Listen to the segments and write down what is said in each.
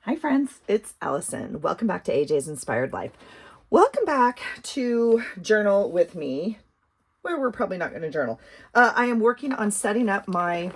Hi friends, it's Allison. Welcome back to AJ's Inspired Life. Welcome back to Journal with Me, where we're probably not going to journal. I am working on setting up my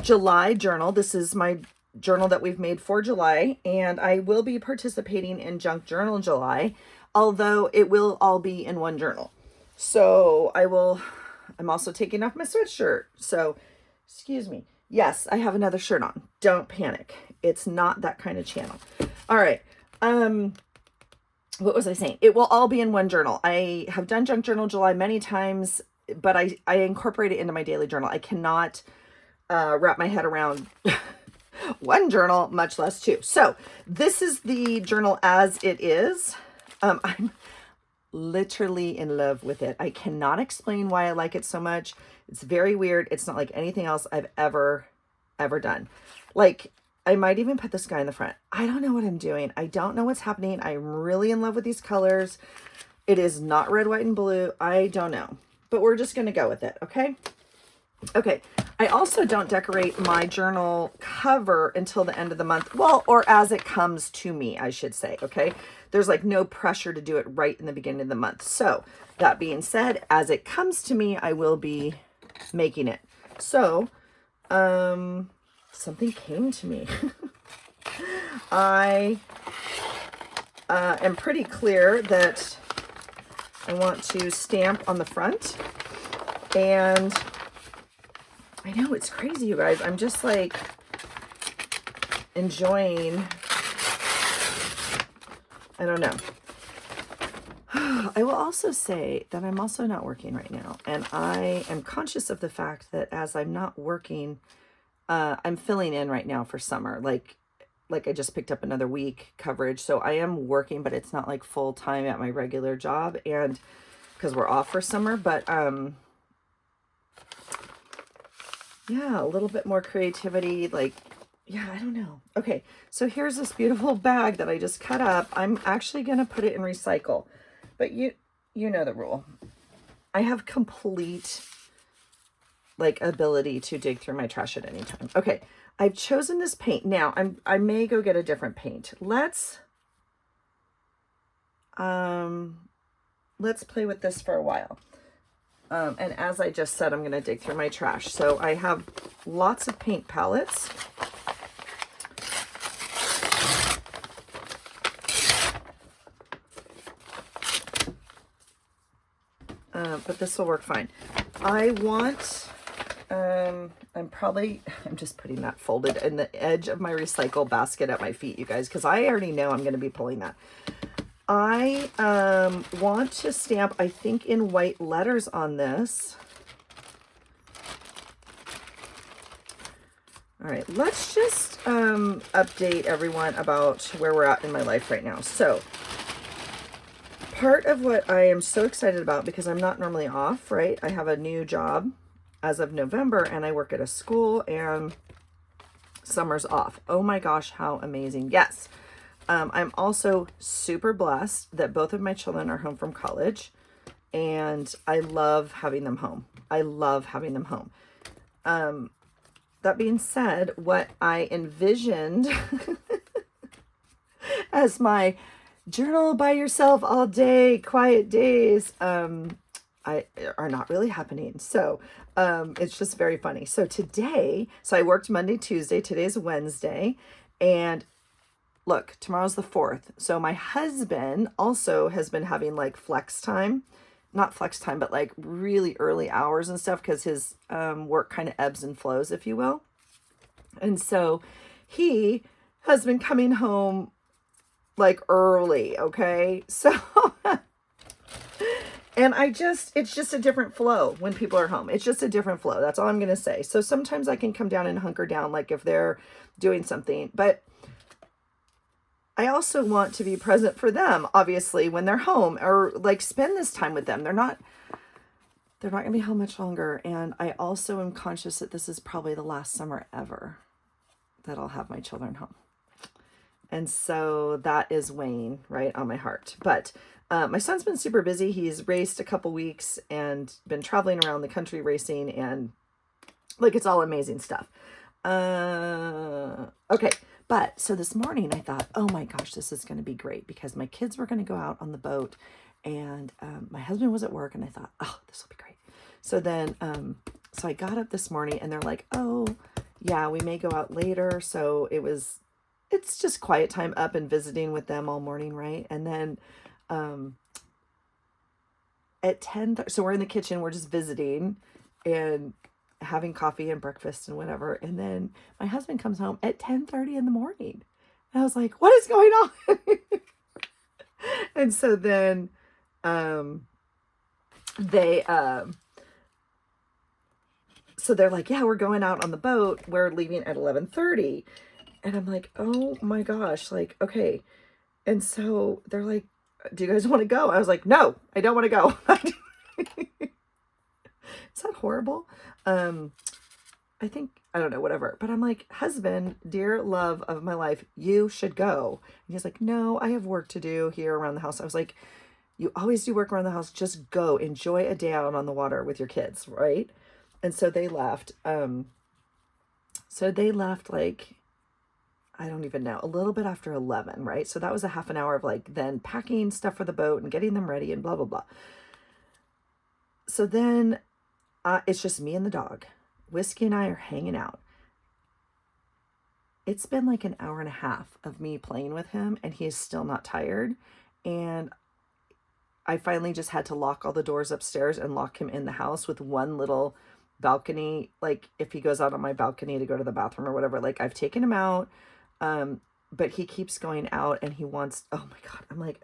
July journal. This is my journal that we've made for July, and I will be participating in Junk Journal July, although it will all be in one journal. So I'm also taking off my sweatshirt. So, excuse me. Yes, I have another shirt on. Don't panic. It's not that kind of channel. All right. What was I saying? It will all be in one journal. I have done Junk Journal July many times, but I incorporate it into my daily journal. I cannot wrap my head around one journal, much less two. So this is the journal as it is. I'm literally in love with it. I cannot explain why I like it so much. It's very weird. It's not like anything else I've ever done. Like, I might even put this guy in the front. I don't know what I'm doing. I don't know what's happening. I'm really in love with these colors. It is not red, white, and blue. I don't know, but we're just going to go with it. Okay. Okay. I also don't decorate my journal cover until the end of the month. Well, or as it comes to me, I should say. Okay. There's like no pressure to do it right in the beginning of the month. So that being said, as it comes to me, I will be making it. So, something came to me. I am pretty clear that I want to stamp on the front, and I know it's crazy, you guys. I'm just like enjoying, I don't know. I will also say that I'm also not working right now, and I am conscious of the fact that as I'm not working, I'm filling in right now for summer. Like I just picked up another week coverage, so I am working, but it's not like full time at my regular job, and because we're off for summer. But yeah, a little bit more creativity. Like, yeah, I don't know. Okay, so here's this beautiful bag that I just cut up. I'm actually gonna put it in recycle, but you know the rule. I have complete like ability to dig through my trash at any time. Okay, I've chosen this paint. Now I may go get a different paint. Let's play with this for a while. And as I just said, I'm going to dig through my trash. So I have lots of paint palettes. But this will work fine. I want, I'm just putting that folded in the edge of my recycle basket at my feet, you guys, because I already know I'm going to be pulling that. I want to stamp, I think, in white letters on this. All right, let's just update everyone about where we're at in my life right now. So part of what I am so excited about, because I'm not normally off, right? I have a new job as of November, and I work at a school, and summer's off. Oh my gosh, how amazing. Yes. I'm also super blessed that both of my children are home from college, and I love having them home. I love having them home. That being said, what I envisioned as my journal by yourself all day, quiet days, are not really happening. So it's just very funny. So I worked Monday, Tuesday, today's Wednesday, and look, tomorrow's the 4th. So my husband also has been having like flex time, not flex time, but like really early hours and stuff, because his work kind of ebbs and flows, if you will. And so he has been coming home like early. Okay. So, and it's just a different flow when people are home. It's just a different flow. That's all I'm going to say. So sometimes I can come down and hunker down, like if they're doing something, but I also want to be present for them, obviously, when they're home, or like spend this time with them. They're not going to be home much longer. And I also am conscious that this is probably the last summer ever that I'll have my children home. And so that is weighing right on my heart. But my son's been super busy. He's raced a couple weeks and been traveling around the country racing, and like, it's all amazing stuff. Okay. But so this morning I thought, oh my gosh, this is going to be great because my kids were going to go out on the boat and my husband was at work and I thought, oh, this will be great. So then, so I got up this morning and they're like, oh yeah, we may go out later. So it's just quiet time up and visiting with them all morning. Right. And then, at 10, so we're in the kitchen, we're just visiting and having coffee and breakfast and whatever. And then my husband comes home at 10:30 in the morning. And I was like, what is going on? And so then they so they're like, yeah, we're going out on the boat. We're leaving at 11:30. And I'm like, oh my gosh, like, okay. And so they're like, do you guys want to go? I was like, no, I don't want to go. Is that horrible? I think, I don't know, whatever. But I'm like, husband, dear love of my life, you should go. And he's like, no, I have work to do here around the house. I was like, you always do work around the house. Just go enjoy a day out on the water with your kids. Right. And so they left. Like, I don't even know, a little bit after 11. Right. So that was a half an hour of like then packing stuff for the boat and getting them ready and blah, blah, blah. So then it's just me and the dog. Whiskey and I are hanging out. It's been like an hour and a half of me playing with him and he is still not tired. And I finally just had to lock all the doors upstairs and lock him in the house with one little balcony. Like if he goes out on my balcony to go to the bathroom or whatever, like I've taken him out. But he keeps going out and he wants, oh my God, I'm like,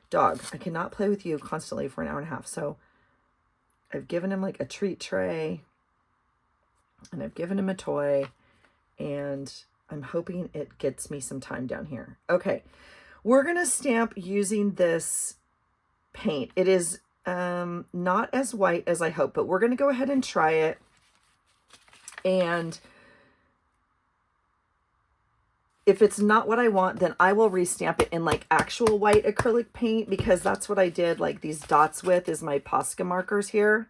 dog, I cannot play with you constantly for an hour and a half. So I've given him like a treat tray and I've given him a toy and I'm hoping it gets me some time down here. Okay. We're going to stamp using this paint. It is not as white as I hope, but we're going to go ahead and try it. And if it's not what I want, then I will restamp it in like actual white acrylic paint because that's what I did like these dots with is my Posca markers here.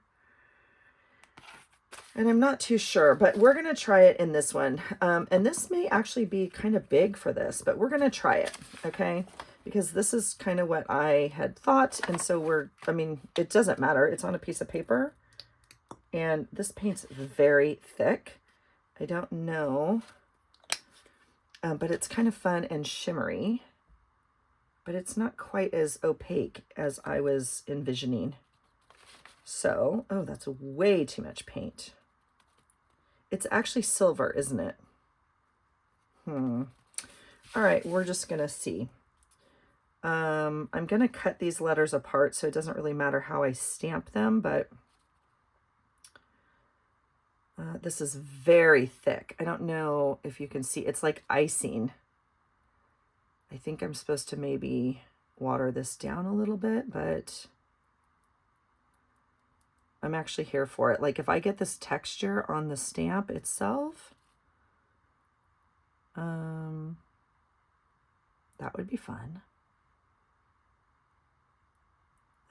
And I'm not too sure, but we're going to try it in this one. And this may actually be kind of big for this, but we're going to try it. Okay. Because this is kind of what I had thought. And so I mean, it doesn't matter. It's on a piece of paper and this paint's very thick. I don't know. But it's kind of fun and shimmery, but it's not quite as opaque as I was envisioning. So, oh, that's way too much paint. It's actually silver, isn't it? All right, we're just going to see. I'm going to cut these letters apart so it doesn't really matter how I stamp them, but this is very thick. I don't know if you can see. It's like icing. I think I'm supposed to maybe water this down a little bit, but I'm actually here for it. Like if I get this texture on the stamp itself, that would be fun.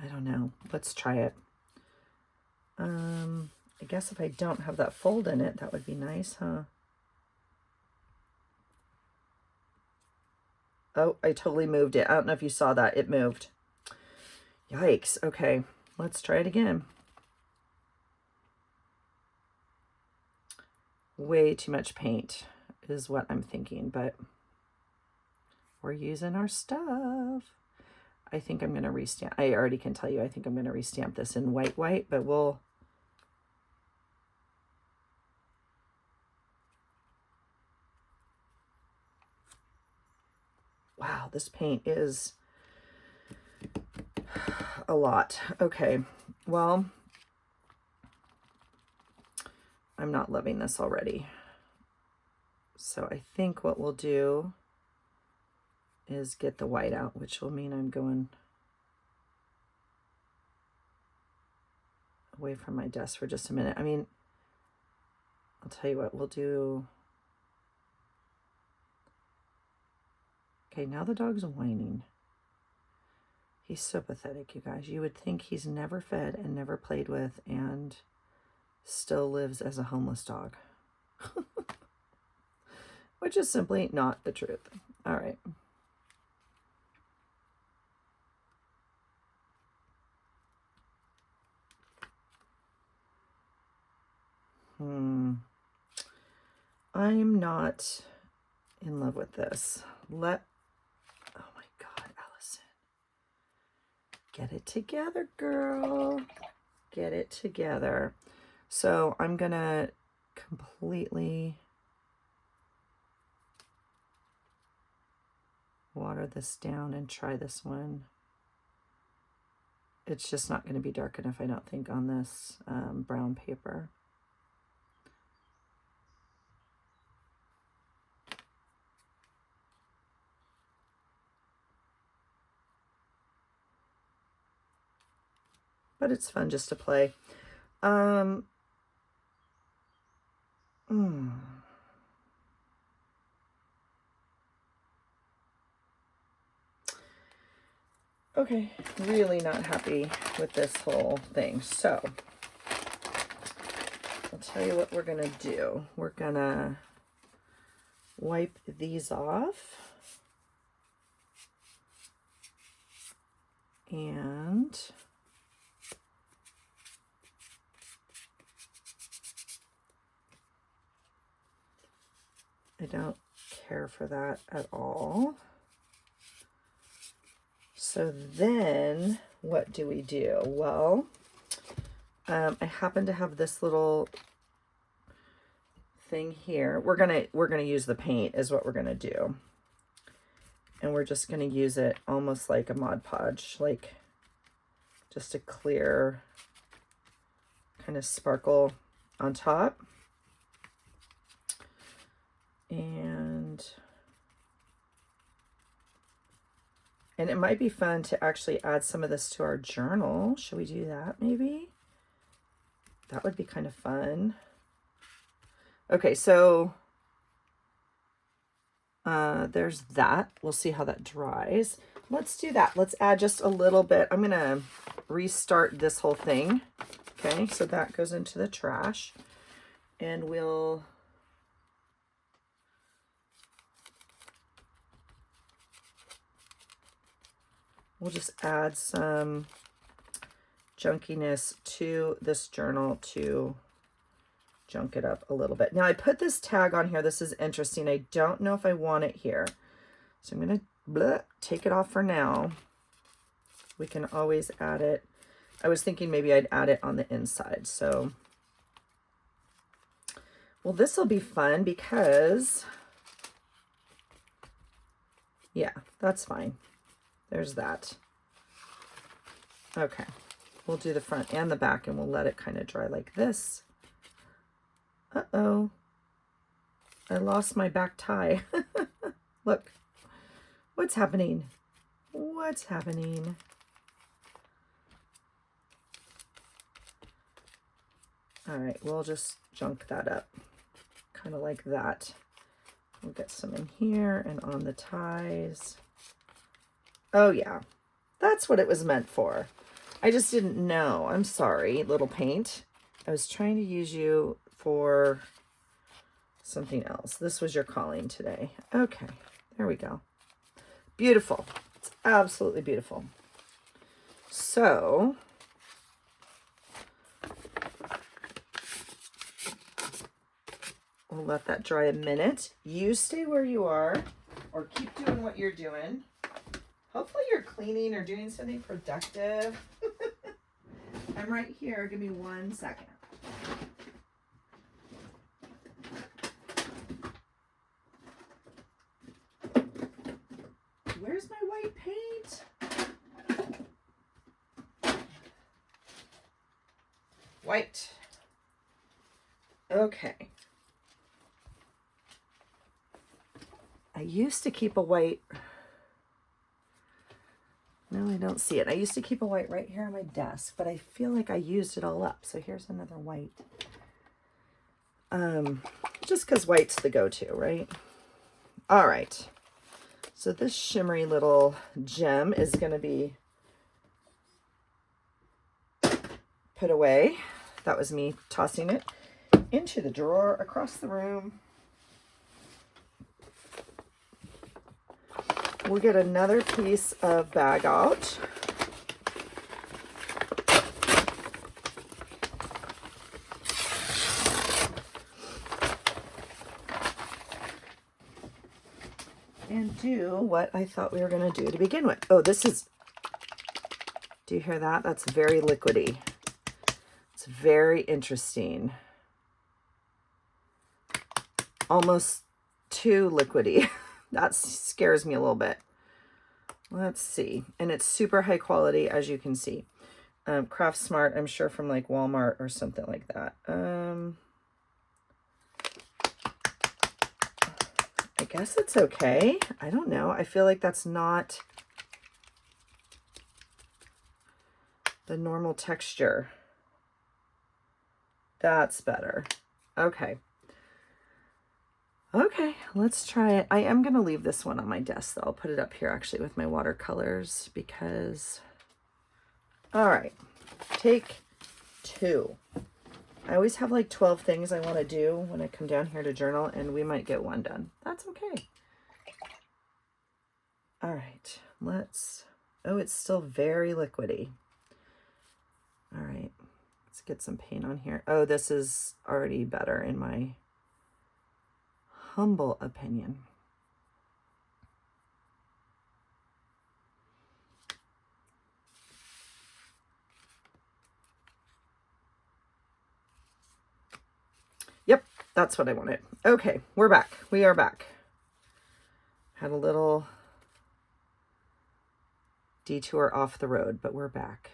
I don't know. Let's try it. I guess if I don't have that fold in it, that would be nice, huh? Oh, I totally moved it. I don't know if you saw that. It moved. Yikes. Okay, let's try it again. Way too much paint is what I'm thinking, but we're using our stuff. I think I'm going to restamp. I already can tell you, I think I'm going to restamp this in white, but we'll... Wow, this paint is a lot. Okay, well, I'm not loving this already. So I think what we'll do is get the white out, which will mean I'm going away from my desk for just a minute. I mean, I'll tell you what, we'll do... Okay, now the dog's whining. He's so pathetic, you guys. You would think he's never fed and never played with and still lives as a homeless dog. which is simply not the truth. All right. I'm not in love with this. Oh my God, Allison. Get it together, girl. Get it together. So I'm gonna completely water this down and try this one. It's just not going to be dark enough, I don't think, on this brown paper. But it's fun just to play. Okay, really not happy with this whole thing. So I'll tell you what we're gonna do. We're gonna wipe these off. And I don't care for that at all. So then what do we do? Well, I happen to have this little thing here. We're gonna use the paint is what we're gonna do. And we're just gonna use it almost like a Mod Podge, like just a clear kind of sparkle on top. And it might be fun to actually add some of this to our journal. Should we do that maybe? That would be kind of fun. Okay, so there's that. We'll see how that dries. Let's do that. Let's add just a little bit. I'm gonna restart this whole thing. Okay, so that goes into the trash. And we'll just add some junkiness to this journal to junk it up a little bit. Now I put this tag on here. This is interesting. I don't know if I want it here. So I'm going to take it off for now. We can always add it. I was thinking maybe I'd add it on the inside. So, well, this will be fun because, yeah, that's fine. There's that. Okay, we'll do the front and the back and we'll let it kind of dry like this. Uh-oh, I lost my back tie. Look, what's happening? What's happening? All right, we'll just junk that up, kind of like that. We'll get some in here and on the ties. Oh yeah, that's what it was meant for. I just didn't know. I'm sorry, little paint. I was trying to use you for something else. This was your calling today. Okay, there we go. Beautiful. It's absolutely beautiful. So we'll let that dry a minute. You stay where you are or keep doing what you're doing. Hopefully you're cleaning or doing something productive. I'm right here. Give me 1 second. Where's my white paint? White. Okay. I used to keep a white. No, I don't see it. I used to keep a white right here on my desk, but I feel like I used it all up. So here's another white. Just because white's the go-to, right? All right. So this shimmery little gem is going to be put away. That was me tossing it into the drawer across the room. We'll get another piece of bag out. And do what I thought we were going to do to begin with. Oh, this is, do you hear that? That's very liquidy. It's very interesting. Almost too liquidy. That scares me a little bit. Let's see. And it's super high quality, as you can see. Craft Smart, I'm sure from like Walmart or something like that. I guess it's okay. I don't know. I feel like that's not the normal texture. That's better. Okay. Okay, let's try it. I am going to leave this one on my desk, though. I'll put it up here, actually, with my watercolors, because... All right, take 2. I always have like 12 things I want to do when I come down here to journal, and we might get 1 done. That's okay. All right, let's... Oh, it's still very liquidy. All right, let's get some paint on here. Oh, this is already better in my humble opinion. Yep, that's what I wanted. Okay, we're back. We are back. Had a little detour off the road, but we're back.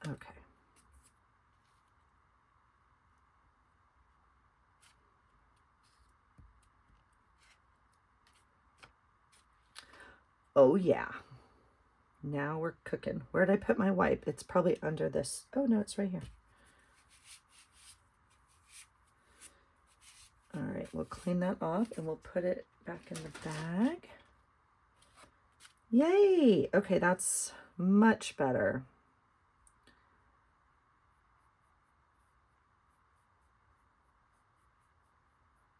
Okay. Oh yeah. Now we're cooking. Where did I put my wipe? It's probably under this. Oh no, it's right here. All right, we'll clean that off and we'll put it back in the bag. Yay! Okay, that's much better.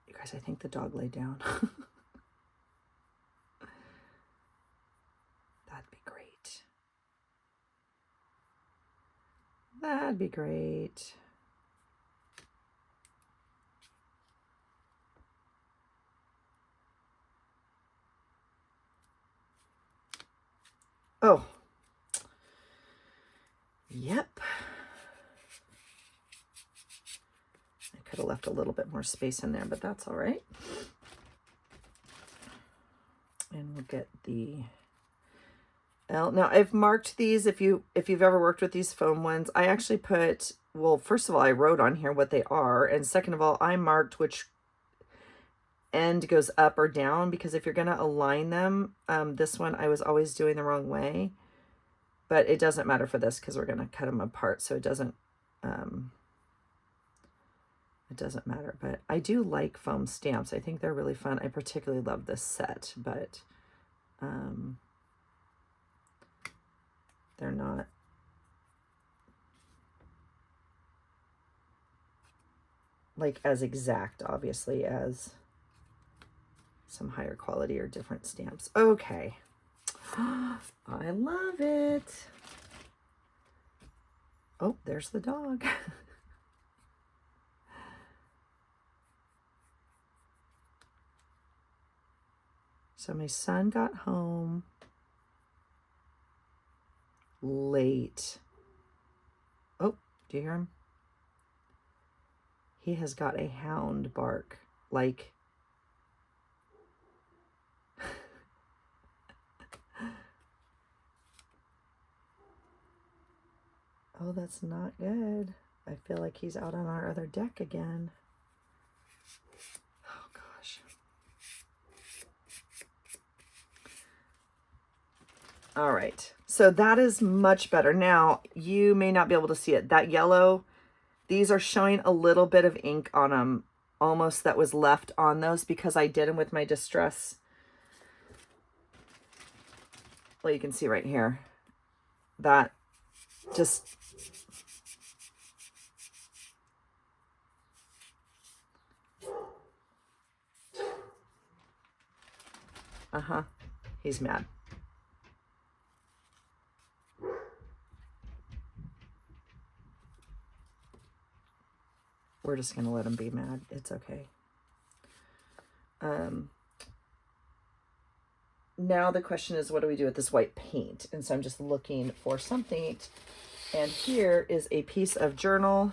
You guys, I think the dog laid down. That'd be great. That'd be great. Oh. Yep. I could have left a little bit more space in there, but that's all right. And we'll get the L. Now I've marked these. If you've ever worked with these foam ones, I actually put, well, first of all, I wrote on here what they are, and second of all, I marked which end goes up or down, because if you're going to align them, this one I was always doing the wrong way, but it doesn't matter for this because we're going to cut them apart, so it doesn't matter. But I do like foam stamps. I think they're really fun. I particularly love this set, but they're not like as exact, obviously, as some higher quality or different stamps. Okay. I love it. Oh, there's the dog. So my son got home late. Oh, do you hear him? He has got a hound bark, like oh, that's not good. I feel like he's out on our other deck again. Oh gosh. All right, so that is much better. Now, you may not be able to see it. That yellow, these are showing a little bit of ink on them, almost that was left on those because I did them with my Distress. Well, you can see right here, that just, Uh-huh. He's mad. We're just going to let him be mad. It's okay. Now the question is, what do we do with this white paint? And so I'm just looking for something. And here is a piece of journal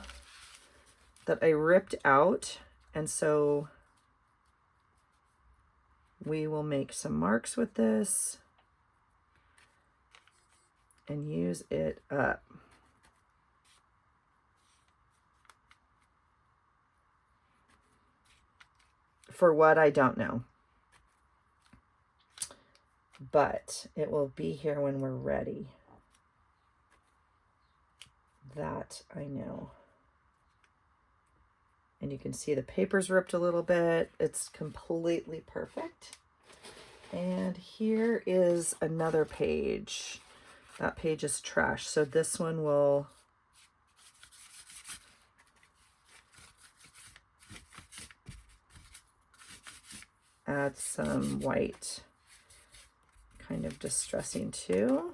that I ripped out. And so we will make some marks with this and use it up. For what, I don't know. But it will be here when we're ready. That I know. And you can see the paper's ripped a little bit. It's completely perfect. And here is another page. That page is trash. So this one will add some white. Kind of distressing too.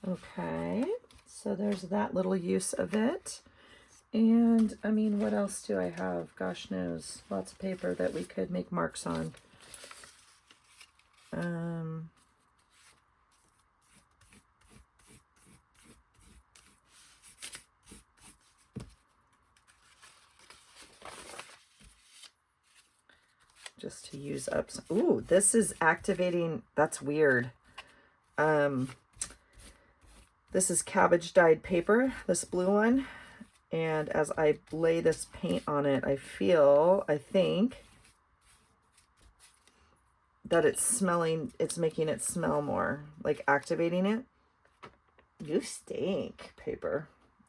Okay, so there's that little use of it. And I mean, what else do I have? Gosh knows, lots of paper that we could make marks on. Just to use up some, ooh, this is activating, that's weird. This is cabbage dyed paper, this blue one. And as I lay this paint on it, I think that it's making it smell more, like activating it. You stink, paper.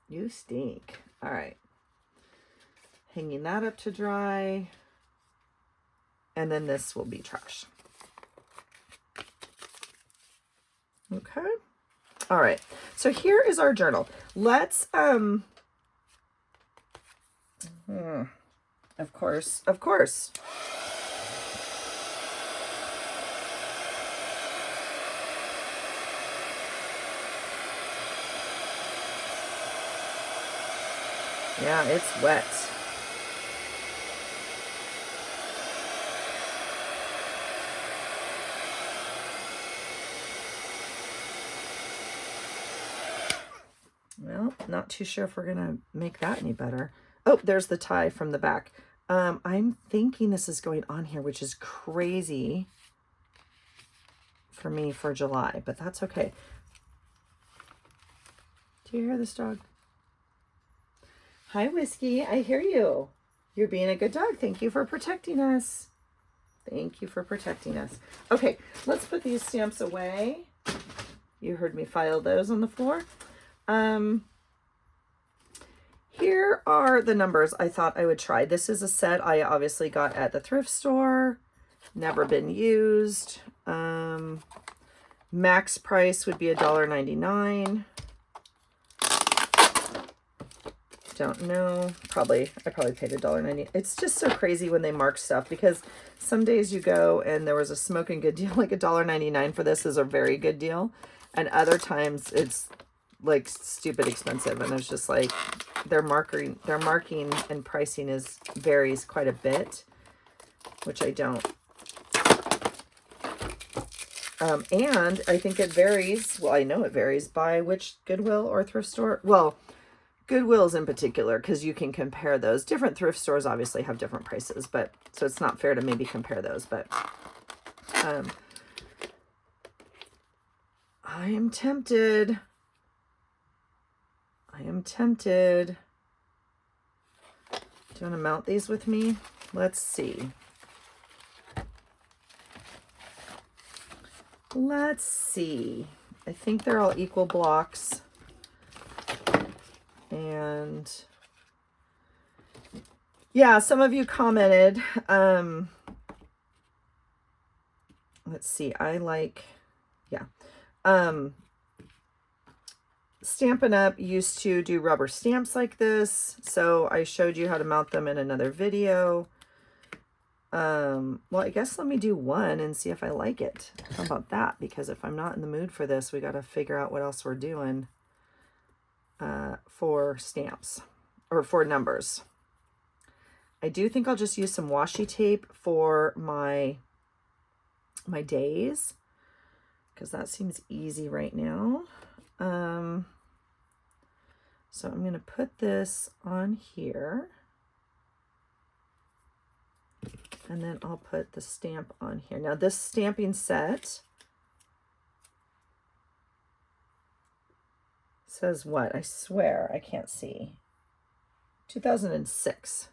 You stink. All right. Hanging that up to dry. And then this will be trash. Okay. All right. So here is our journal. Let's, of course. Yeah, it's wet. Well, not too sure if we're going to make that any better. Oh, there's the tie from the back. I'm thinking this is going on here, which is crazy for me for July, but that's okay. Do you hear this dog? Hi, Whiskey. I hear you. You're being a good dog. Thank you for protecting us. Thank you for protecting us. Okay, let's put these stamps away. You heard me file those on the floor. Here are the numbers I thought I would try. This is a set I obviously got at the thrift store. Never been used. Max price would be $1.99. Don't know. I probably paid $1.90. It's just so crazy when they mark stuff, because some days you go and there was a smoking good deal, like $1.99 for this is a very good deal. And other times it's like stupid expensive, and there's just like their marking and pricing varies quite a bit, which I don't. And I think it varies. Well, I know it varies by which Goodwill or thrift store. Well, Goodwill's in particular, because you can compare those. Different thrift stores obviously have different prices, but so it's not fair to maybe compare those. But I am tempted. Do you want to mount these with me? Let's see. I think they're all equal blocks. And yeah, some of you commented. Let's see. Stampin' Up! Used to do rubber stamps like this, so I showed you how to mount them in another video. Well, I guess let me do one and see if I like it. How about that? Because if I'm not in the mood for this, we got to figure out what else we're doing for stamps or for numbers. I do think I'll just use some washi tape for my days, because that seems easy right now. So I'm going to put this on here, and then I'll put the stamp on here. Now this stamping set says what? I swear I can't see. 2006.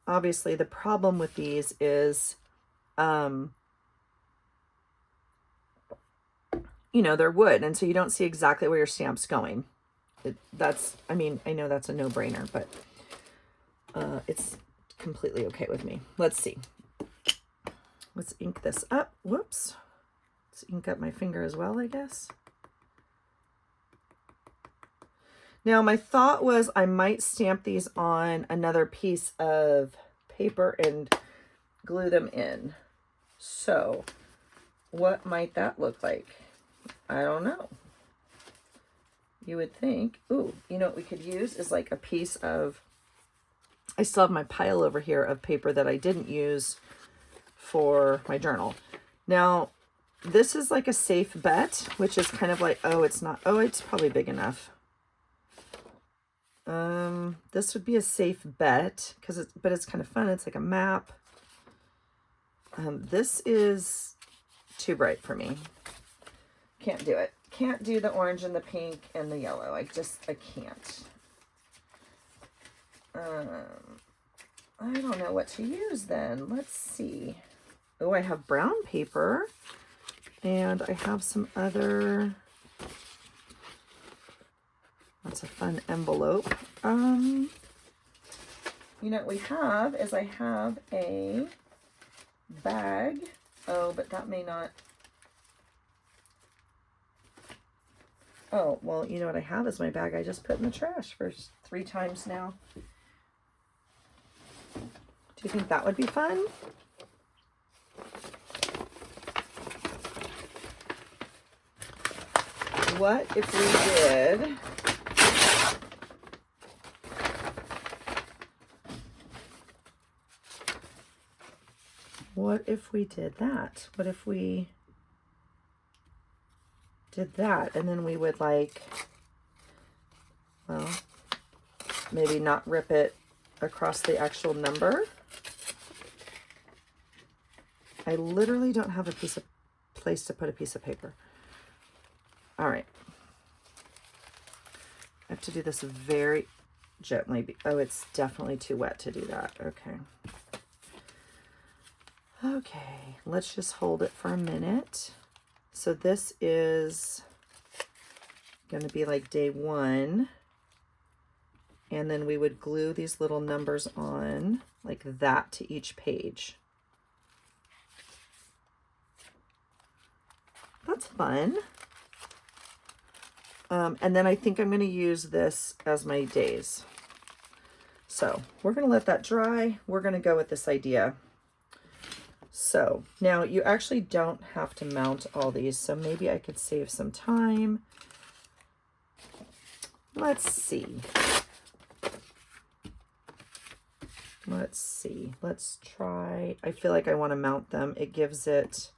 Obviously the problem with these is, you know, they're wood, and so you don't see exactly where your stamp's going. I mean, I know that's a no-brainer, but it's completely okay with me. Let's see. Let's ink this up. Whoops. Let's ink up my finger as well, I guess. Now, my thought was I might stamp these on another piece of paper and glue them in. So, what might that look like? I don't know. You would think, ooh, you know what we could use is like a piece of, I still have my pile over here of paper that I didn't use for my journal. Now, this is like a safe bet, which is kind of like, oh, it's not, oh, it's probably big enough. This would be a safe bet because but it's kind of fun. It's like a map. This is too bright for me. Can't do it. Can't do the orange and the pink and the yellow. I can't. I don't know what to use then. Let's see. Oh, I have brown paper and I have some other, that's a fun envelope. You know what we have is I have a bag. Oh, but that may not. Oh, well, you know what I have is my bag I just put in the trash for 3 times now. Do you think that would be fun? What if we did that? What if we did that, and then we would like, well, maybe not rip it across the actual number. I literally don't have a place to put a piece of paper. All right. I have to do this very gently. Oh, it's definitely too wet to do that. Okay. Okay, let's just hold it for a minute. So this is going to be like day 1. And then we would glue these little numbers on like that to each page. That's fun. And then I think I'm going to use this as my days. So we're going to let that dry. We're going to go with this idea. So now you actually don't have to mount all these, so maybe I could save some time. Let's see. Let's try. I feel like I want to mount them. It gives it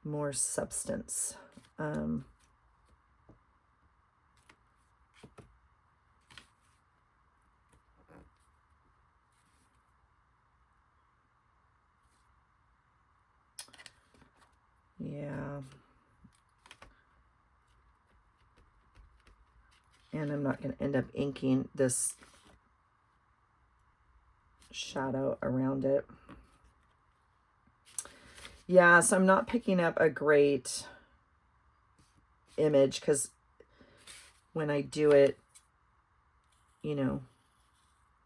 more substance. Yeah. And I'm not going to end up inking this shadow around it. Yeah, so I'm not picking up a great image because when I do it, you know,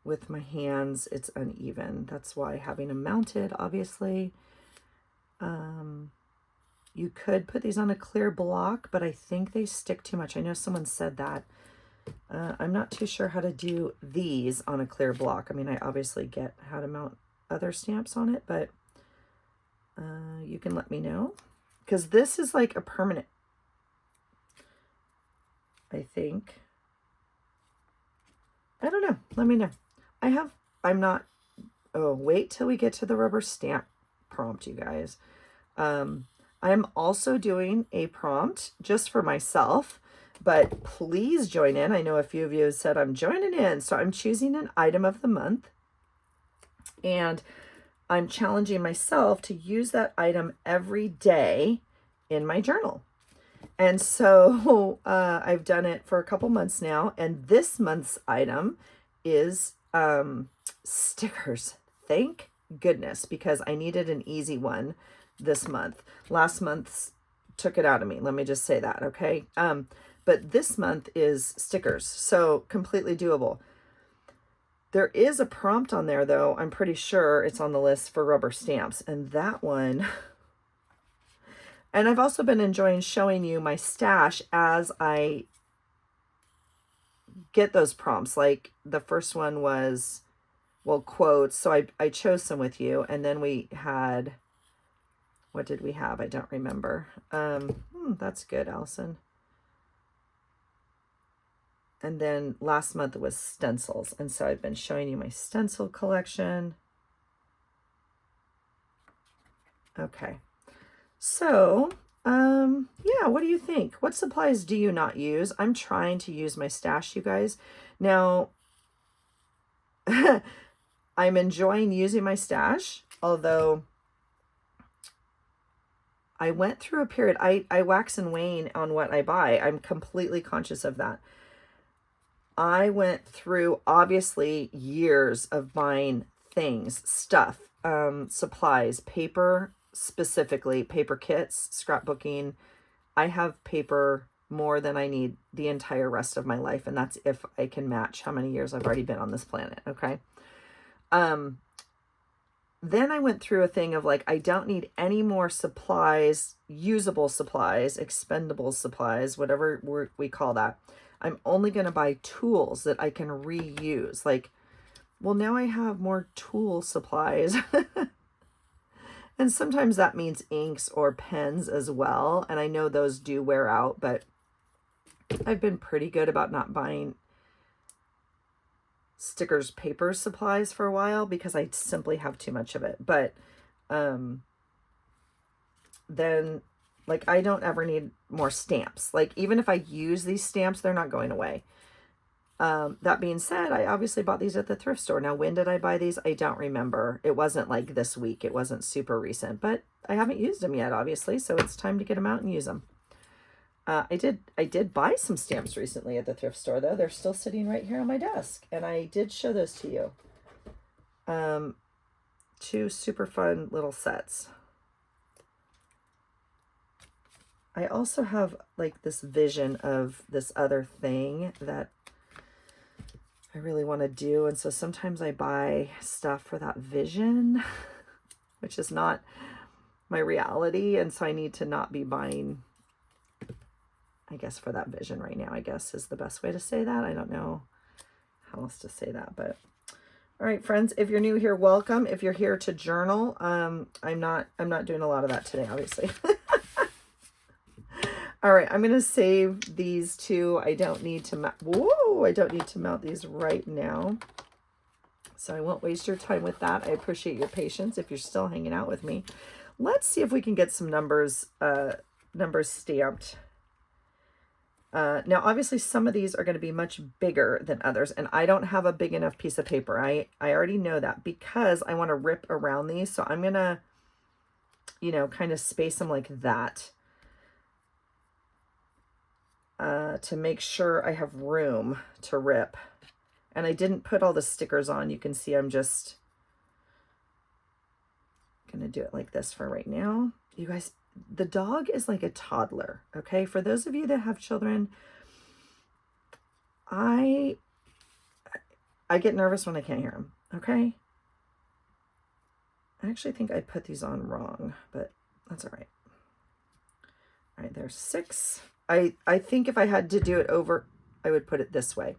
with my hands, it's uneven. That's why having them mounted, obviously. You could put these on a clear block, but I think they stick too much. I know someone said that. I'm not too sure how to do these on a clear block. I mean, I obviously get how to mount other stamps on it, but you can let me know. Because this is like a permanent, I think. I don't know. Let me know. I'm not, oh, wait till we get to the rubber stamp prompt, you guys. I'm also doing a prompt just for myself, but please join in. I know a few of you have said I'm joining in. So I'm choosing an item of the month, and I'm challenging myself to use that item every day in my journal. And so I've done it for a couple months now, and this month's item is stickers. Thank goodness, because I needed an easy one this month. Last month's took it out of me. Let me just say that, okay? But this month is stickers, so completely doable. There is a prompt on there, though. I'm pretty sure it's on the list for rubber stamps, and that one... And I've also been enjoying showing you my stash as I get those prompts. Like the first one was, well, quotes. So I chose some with you. And then we had, what did we have? I don't remember. That's good, Allison. And then last month was stencils. And so I've been showing you my stencil collection. Okay. So, yeah, what do you think? What supplies do you not use? I'm trying to use my stash, you guys. Now, I'm enjoying using my stash, although I went through a period, I wax and wane on what I buy. I'm completely conscious of that. I went through, obviously, years of buying things, stuff, supplies, paper, specifically paper kits, scrapbooking. I have paper more than I need the entire rest of my life, and that's if I can match how many years I've already been on this planet, okay? Then I went through a thing of like, I don't need any more supplies, usable supplies, expendable supplies, whatever we call that. I'm only going to buy tools that I can reuse. Like, well, now I have more tool supplies. And sometimes that means inks or pens as well. And I know those do wear out, but I've been pretty good about not buying stickers, paper supplies for a while because I simply have too much of it. But then, like, I don't ever need more stamps. Like, even if I use these stamps, they're not going away. That being said, I obviously bought these at the thrift store. Now, when did I buy these? I don't remember. It wasn't like this week. It wasn't super recent, but I haven't used them yet, obviously. So it's time to get them out and use them. I did buy some stamps recently at the thrift store, though. They're still sitting right here on my desk, and I did show those to you. 2 super fun little sets. I also have like this vision of this other thing that I really want to do. And so sometimes I buy stuff for that vision, which is not my reality. And so I need to not be buying, I guess, for that vision right now, I guess is the best way to say that. I don't know how else to say that, but all right, friends, if you're new here, welcome. If you're here to journal, I'm not doing a lot of that today, obviously. All right, I'm going to save these two. I don't need to mount these right now. So I won't waste your time with that. I appreciate your patience if you're still hanging out with me. Let's see if we can get some numbers stamped. Now, obviously, some of these are going to be much bigger than others, and I don't have a big enough piece of paper. I already know that because I want to rip around these. So I'm going to, kind of space them like that. To make sure I have room to rip. And I didn't put all the stickers on. You can see I'm just going to do it like this for right now. You guys, the dog is like a toddler, okay? For those of you that have children, I get nervous when I can't hear them, okay? I actually think I put these on wrong, but that's all right. All right, there's 6. I think if I had to do it over, I would put it this way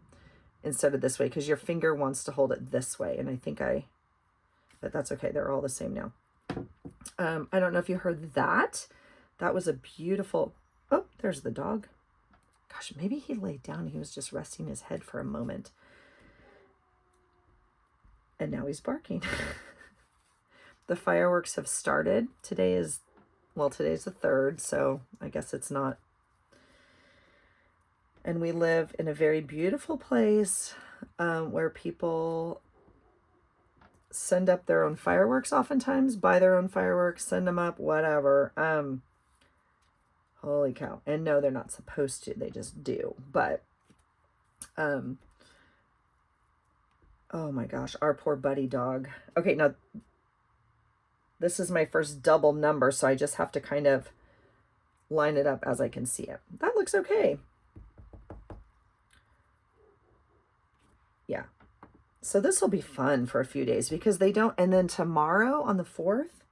instead of this way, because your finger wants to hold it this way. And I think but that's okay. They're all the same now. I don't know if you heard that. That was a beautiful, oh, there's the dog. Gosh, maybe he laid down. He was just resting his head for a moment. And now he's barking. The fireworks have started. Today's the 3rd, so I guess it's not. And we live in a very beautiful place where people send up their own fireworks oftentimes, buy their own fireworks, send them up, whatever. Holy cow. And no, they're not supposed to. They just do. But, oh my gosh, our poor buddy dog. Okay, now, this is my first double number, so I just have to kind of line it up as I can see it. That looks okay. Yeah. So this will be fun for a few days because they don't, and then tomorrow on the 4th,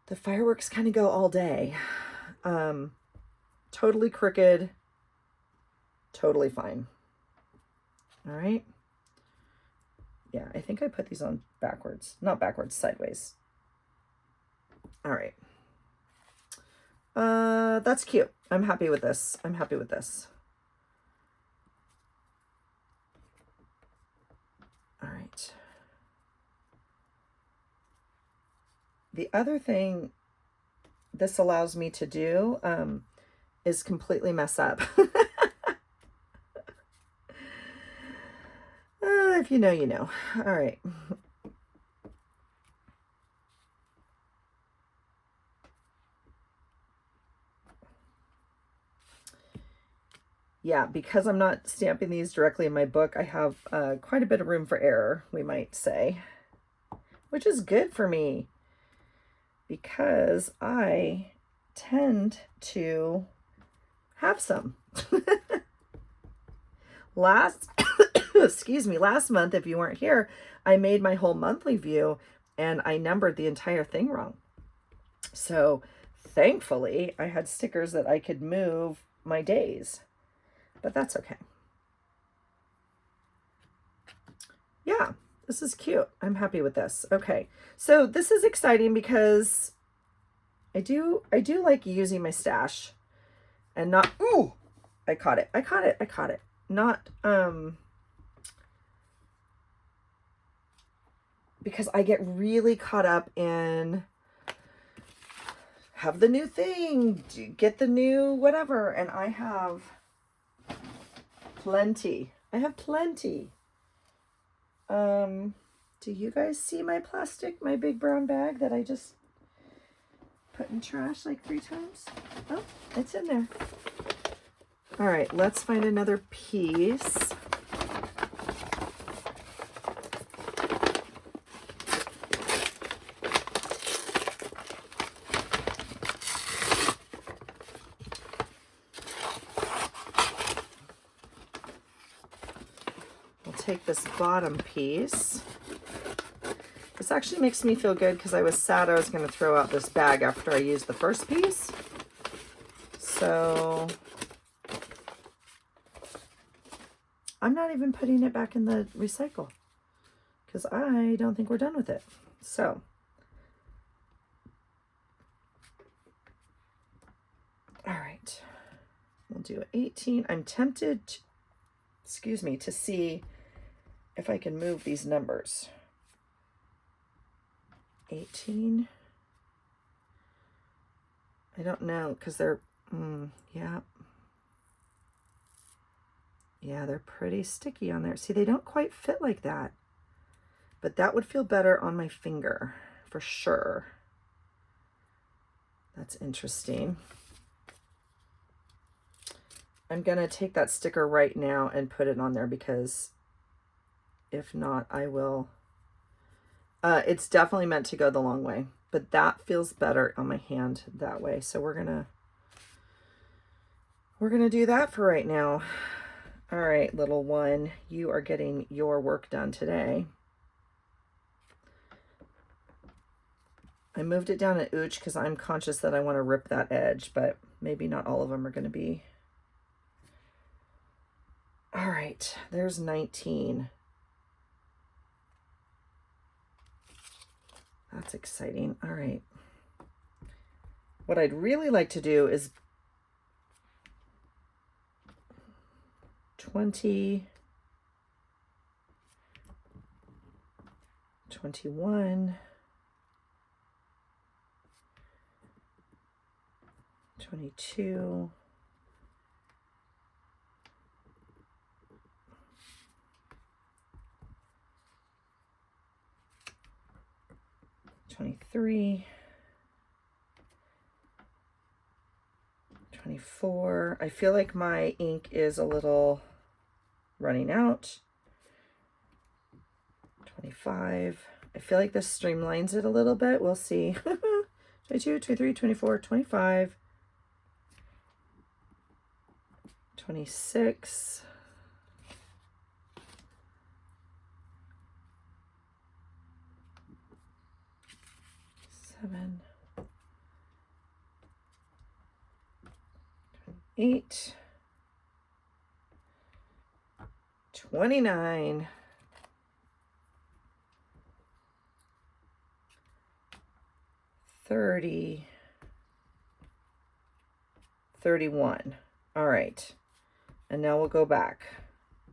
the fireworks kind of go all day. Totally crooked, totally fine. All right. Yeah, I think I put these on backwards. Not backwards, sideways. All right. That's cute. I'm happy with this. I'm happy with this. All right. The other thing this allows me to do is completely mess up. If you know, you know. All right. Yeah, because I'm not stamping these directly in my book, I have quite a bit of room for error, we might say, which is good for me because I tend to have some. Excuse me, last month, if you weren't here, I made my whole monthly view and I numbered the entire thing wrong. So thankfully, I had stickers that I could move my days. But that's okay. Yeah, this is cute. I'm happy with this. Okay, so this is exciting because I do like using my stash and not, ooh, I caught it. Not, because I get really caught up in have the new thing, get the new whatever, and I have plenty. I have plenty. Do you guys see my plastic, my big brown bag that I just put in trash like 3 times? Oh, it's in there. All right, let's find another piece. Take this bottom piece. This actually makes me feel good because I was sad I was going to throw out this bag after I used the first piece. So I'm not even putting it back in the recycle because I don't think we're done with it. So all right, we'll do 18. I'm tempted, to see if I can move these numbers. 18. I don't know because they're, yeah. Yeah, they're pretty sticky on there. See, they don't quite fit like that, but that would feel better on my finger for sure. That's interesting. I'm gonna take that sticker right now and put it on there because if not, I will. It's definitely meant to go the long way, but that feels better on my hand that way. So we're gonna do that for right now. All right, little one, you are getting your work done today. I moved it down an ooch because I'm conscious that I want to rip that edge, but maybe not all of them are going to be. All right, there's 19. That's exciting. All right. What I'd really like to do is 20, 21, 22, 23, 24. I feel like my ink is a little running out. 25. I feel like this streamlines it a little bit. We'll see. 22, 23, 24, 25, 26, 7, 8, 29, 30, 31. All right. And now we'll go back.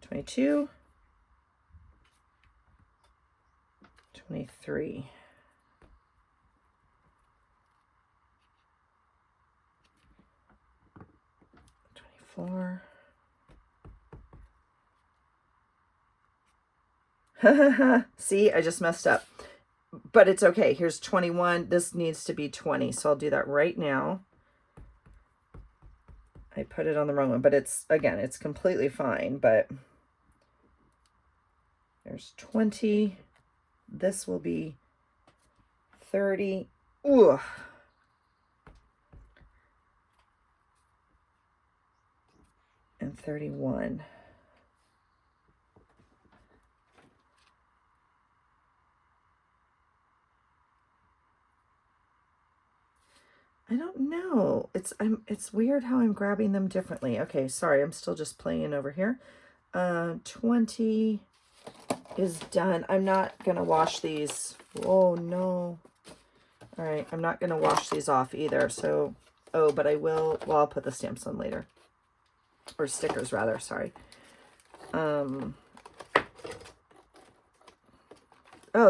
22, 23. 24. See, I just messed up. But it's okay. Here's 21. This needs to be 20. So I'll do that right now. I put it on the wrong one, but it's, again, it's completely fine. But there's 20. This will be 30. Ooh. And 31. I don't know. It's weird how I'm grabbing them differently. Okay, sorry, I'm still just playing over here. 20 is done. I'm not gonna wash these. Oh no. All right, I'm not gonna wash these off either. So, oh, but I will. Well, I'll put the stamps on later, or stickers rather. Sorry. Oh,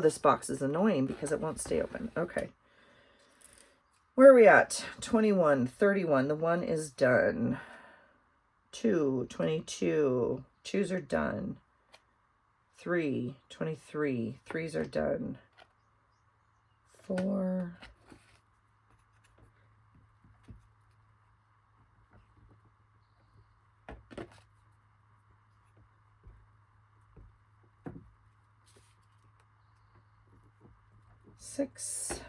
this box is annoying because it won't stay open. Okay. Where are we at? 21, 31. The 1 is done. 2, 22. 2s are done. 3, 23. 3s are done. 4. 6.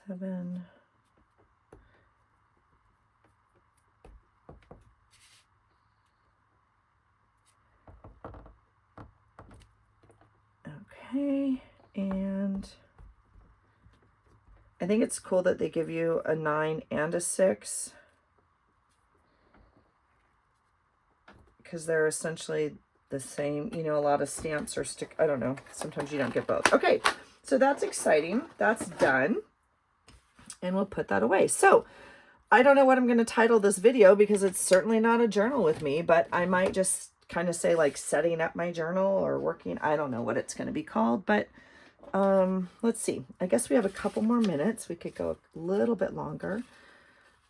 7. Okay, and I think it's cool that they give you a 9 and a 6 because they're essentially the same. You know, a lot of stamps or I don't know. Sometimes you don't get both. Okay, so that's exciting. That's done. And we'll put that away. So I don't know what I'm going to title this video because it's certainly not a journal with me, but I might just kind of say like setting up my journal or working. I don't know what it's going to be called, but let's see. I guess we have a couple more minutes. We could go a little bit longer.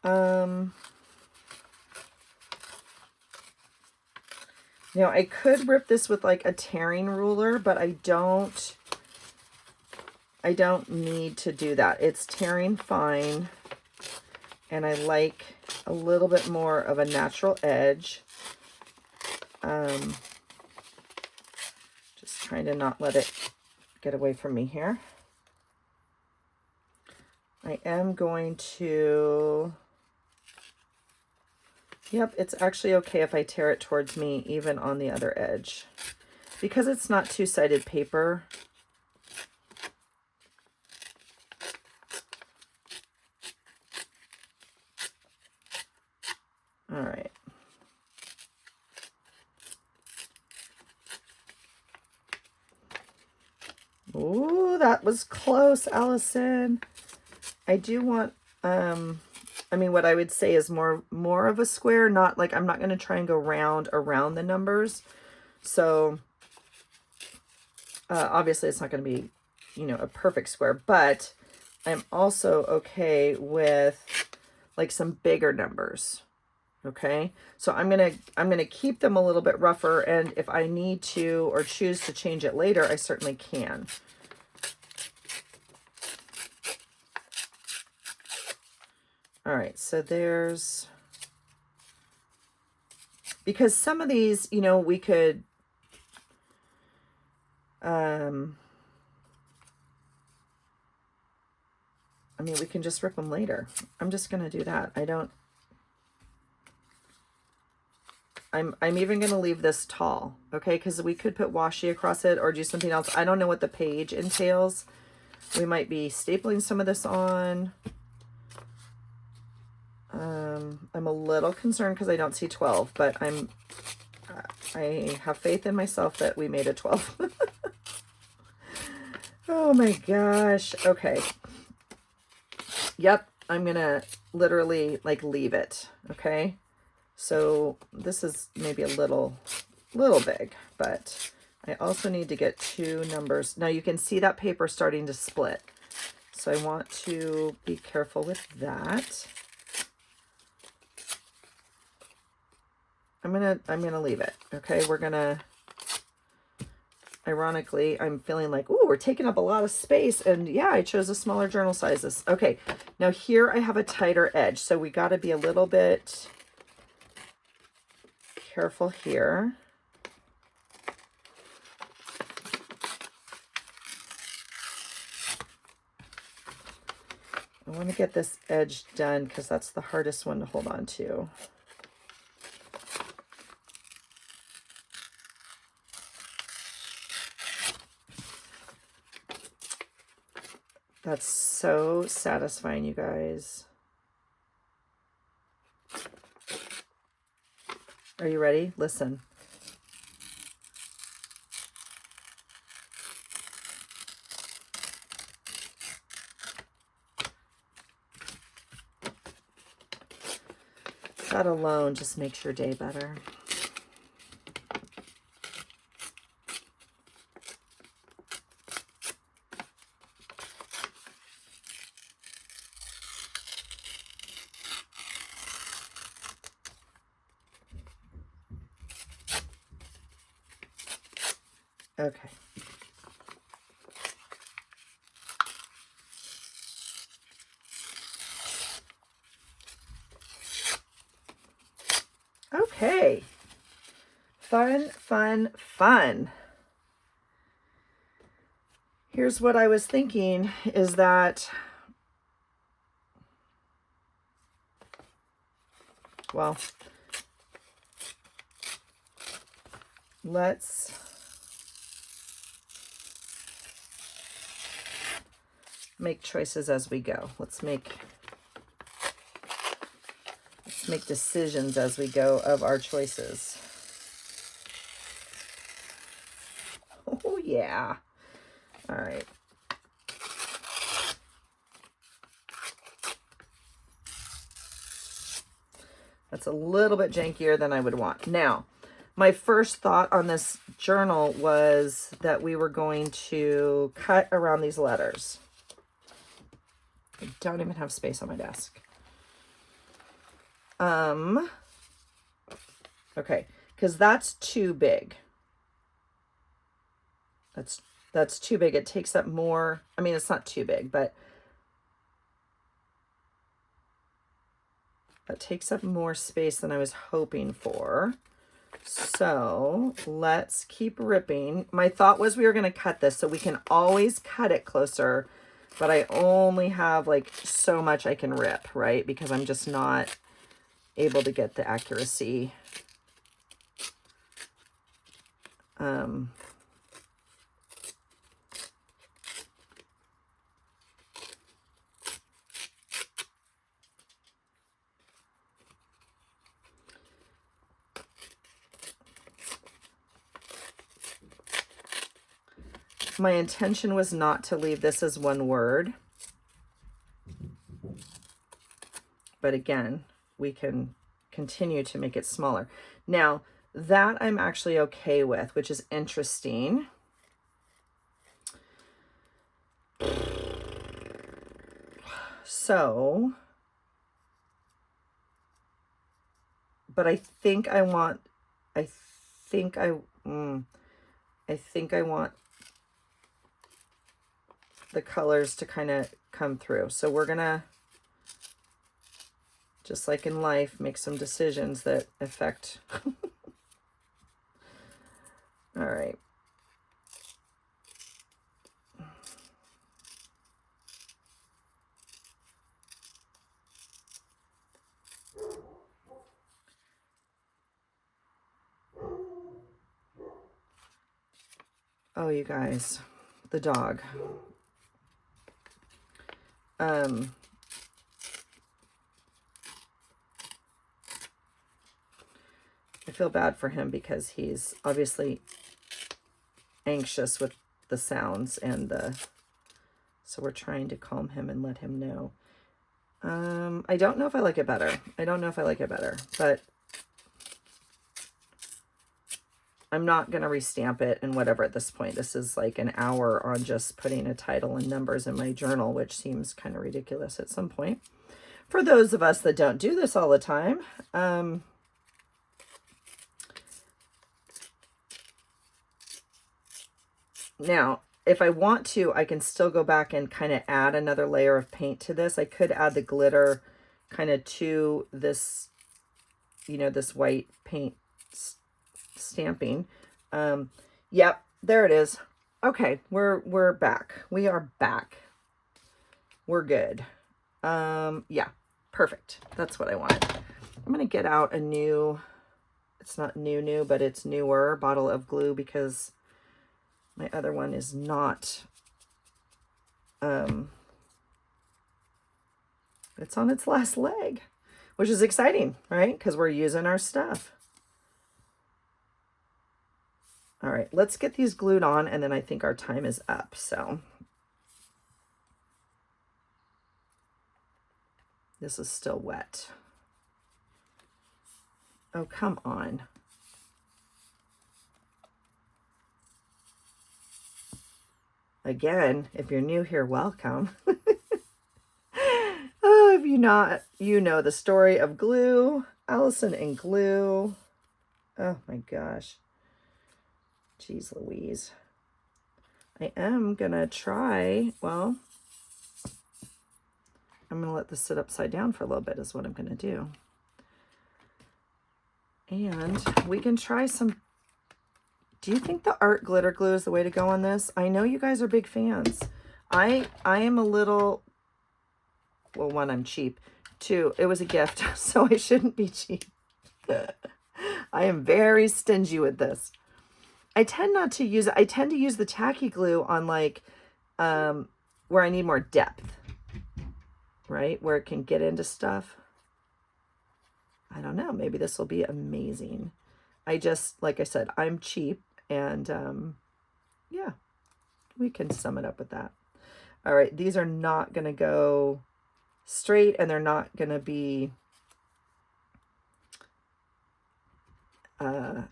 You know, I could rip this with like a tearing ruler, but I don't need to do that. It's tearing fine. And I like a little bit more of a natural edge. Just trying to not let it get away from me here. I am going to Yep, it's actually okay if I tear it towards me even on the other edge. Because it's not two-sided paper, all right. Ooh, that was close, Allison. I do want, I mean, what I would say is more of a square, not like, I'm not going to try and go round around the numbers. So, obviously it's not going to be, you know, a perfect square, but I'm also okay with like some bigger numbers. Okay, so I'm gonna keep them a little bit rougher, and if I need to or choose to change it later, I certainly can. All right, so there's, because some of these, you know, we could I mean, we can just rip them later. I'm just gonna do that. I'm even going to leave this tall, okay? Because we could put washi across it or do something else. I don't know what the page entails. We might be stapling some of this on. I'm a little concerned because I don't see 12, but I have faith in myself that we made a 12. Oh my gosh. Okay. Yep. I'm going to literally like leave it, okay? So this is maybe a little big, but I also need to get two numbers. Now you can see that paper starting to split. So I want to be careful with that. I'm gonna leave it. Okay, we're gonna, ironically, I'm feeling like, ooh, we're taking up a lot of space. And yeah, I chose a smaller journal sizes. Okay, now here I have a tighter edge. So we gotta be a little bit careful here. I want to get this edge done because that's the hardest one to hold on to. That's so satisfying, you guys. Are you ready? Listen. That alone just makes your day better. Okay. Okay. Fun, fun, fun. Here's what I was thinking is that, well, let's make choices as we go. Let's make decisions as we go of our choices. Oh yeah. All right. That's a little bit jankier than I would want. Now, my first thought on this journal was that we were going to cut around these letters. I don't even have space on my desk. Okay, because that's too big. That's too big. It takes up more. I mean, it's not too big, but that takes up more space than I was hoping for. So let's keep ripping. My thought was we were going to cut this so we can always cut it closer, but I only have like so much I can rip, right? Because I'm just not able to get the accuracy. My intention was not to leave this as one word. But again, we can continue to make it smaller. Now, that I'm actually okay with, which is interesting. So, but I think I want the colors to kind of come through. So we're gonna, just like in life, make some decisions that affect. All right. Oh, you guys, the dog. I feel bad for him because he's obviously anxious with the sounds and so we're trying to calm him and let him know. I don't know if I like it better. But I'm not going to restamp it and whatever at this point. This is like an hour on just putting a title and numbers in my journal, which seems kind of ridiculous at some point. For those of us that don't do this all the time, now, if I want to, I can still go back and kind of add another layer of paint to this. I could add the glitter kind of to this, this white paint stamping. Yep, there it is. Okay, we're back. We are back. We're good. Yeah, perfect. That's what I wanted. I'm going to get out a new, it's not new, but it's newer bottle of glue because my other one is not, it's on its last leg, which is exciting, right? Because we're using our stuff. All right, let's get these glued on, and then I think our time is up. So this is still wet. Oh, come on. Again, if you're new here, welcome. Oh, if you're not, you know the story of glue, Allison and glue. Oh my gosh. Jeez Louise. I am gonna try, well, I'm gonna let this sit upside down for a little bit is what I'm gonna do. And we can try some, do you think the art glitter glue is the way to go on this? I know you guys are big fans. I am a little, well, one, I'm cheap. Two, it was a gift, so I shouldn't be cheap. I am very stingy with this. I tend not to use it. I tend to use the tacky glue on like, where I need more depth, right? Where it can get into stuff. I don't know. Maybe this will be amazing. I just, like I said, I'm cheap and, yeah, we can sum it up with that. All right. These are not going to go straight and they're not going to be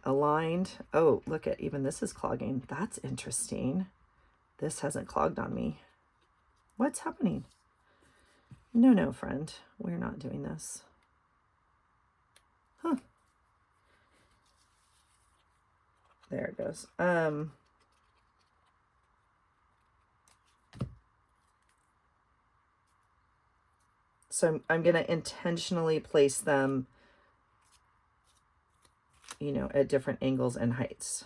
aligned. Oh, look at, even this is clogging. That's interesting. This hasn't clogged on me. What's happening? No, friend, we're not doing this. Huh. There it goes. So I'm going to intentionally place them, at different angles and heights.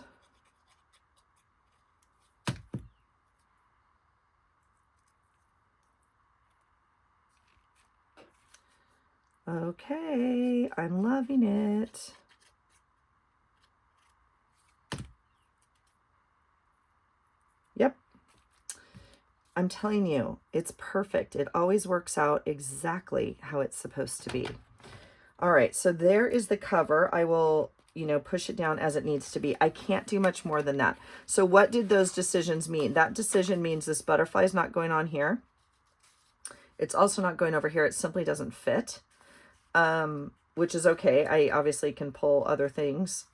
Okay, I'm loving it. Yep. I'm telling you, it's perfect. It always works out exactly how it's supposed to be. All right, so there is the cover. I will, you know, push it down as it needs to be. I can't do much more than that. So what did those decisions mean? That decision means this butterfly is not going on here. It's also not going over here. It simply doesn't fit, which is okay. I obviously can pull other things.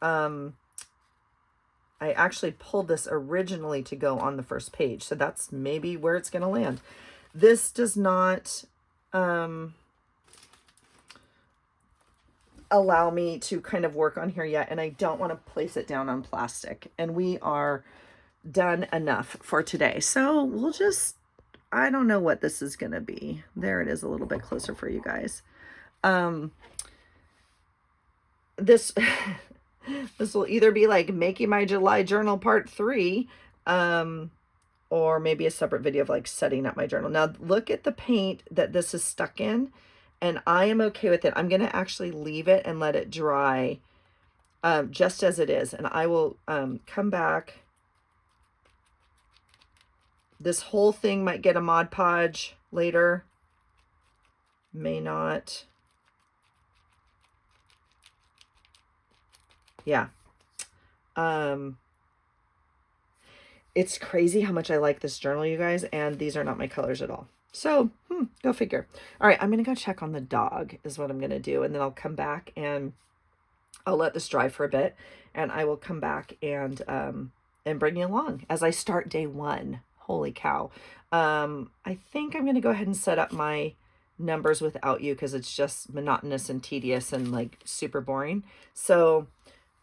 I actually pulled this originally to go on the first page, so that's maybe where it's going to land. This does not allow me to kind of work on here yet, and I don't want to place it down on plastic. And we are done enough for today. So we'll just, I don't know what this is going to be. There it is, a little bit closer for you guys. This this will either be like making my July journal part 3, or maybe a separate video of like setting up my journal. Now look at the paint that this is stuck in, and I am okay with it. I'm going to actually leave it and let it dry just as it is. And I will come back. This whole thing might get a Mod Podge later. May not. Yeah. It's crazy how much I like this journal, you guys, and these are not my colors at all. So, go figure. All right, I'm going to go check on the dog is what I'm going to do, and then I'll come back and I'll let this dry for a bit, and I will come back and bring you along as I start day 1. Holy cow. I think I'm going to go ahead and set up my numbers without you because it's just monotonous and tedious and like super boring. So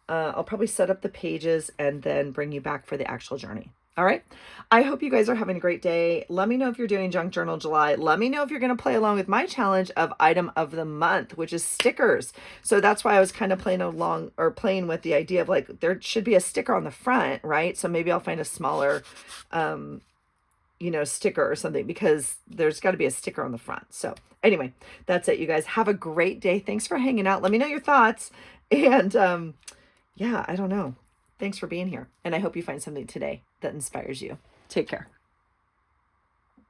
I'll probably set up the pages and then bring you back for the actual journey. All right. I hope you guys are having a great day. Let me know if you're doing Junk Journal July. Let me know if you're going to play along with my challenge of item of the month, which is stickers. So that's why I was kind of playing along or playing with the idea of like, there should be a sticker on the front, right? So maybe I'll find a smaller, you know, sticker or something, because there's got to be a sticker on the front. So anyway, that's it, you guys. Have a great day. Thanks for hanging out. Let me know your thoughts. And yeah, I don't know. Thanks for being here. And I hope you find something today that inspires you. Take care.